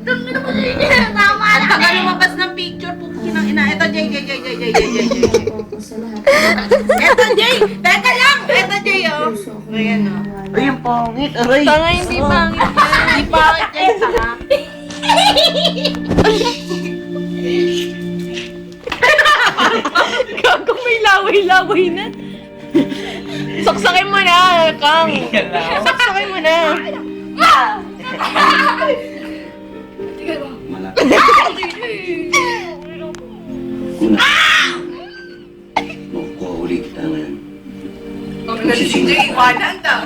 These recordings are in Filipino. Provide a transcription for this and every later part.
Tama Ang na. tagal lumabas ng picture, pupukin ng ina. Ito, Jay. Ito, Jay. Teka lang. Ito, Jay, oh. Ayan, oh. Ay, ang pangit, aray. Tanga, hindi pangit yan. Hindi pangit, Jay. Tanga. Gago, may laway-laway na. Saksakin mo na, Kang. Saksakin mo na. Kuna. Makukuha kita ngayon. Ang nagsising Jay, iwanan daw.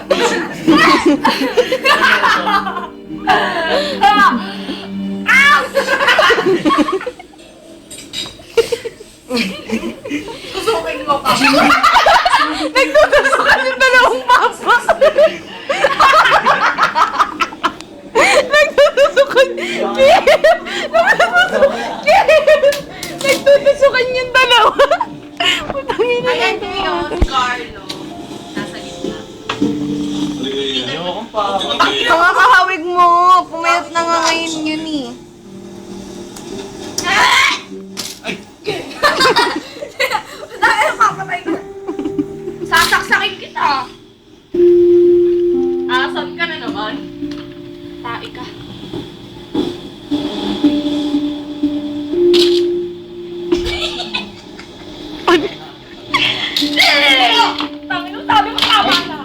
Kusukin mo ka. Nagtutusukan yung dalawang mapa. Nagtutusukan. Nagtutusukan yung dalawa. Putangin na Ayan, yan. Jay, oh. Si Carlo. Nasa gitna. Mga kahawig mo. Pumayat na nga ngayon yun eh. Dahil papatay ka. Sasaksakin kita. Asan ka na naman? Tae ka. Tangin mo, sabi mo tama na.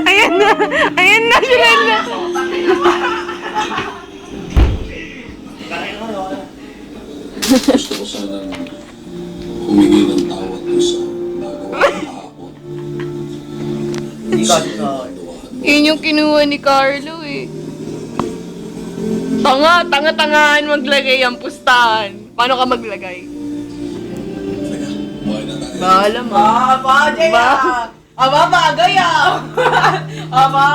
Ayan na. Ayan na sila na. Gusto ko sanang humingi ng tawad ko sa nagawa ko kahapon. Hindi ka dito. Yun yung kinuha ni Carlo eh. Tanga-tangaan maglagay ang pustahan. Paano ka maglagay? Teka, buhay na tayo. Bahala mo. Aba, Jay, Ba? ah. Aba, bagay, ah. Aba.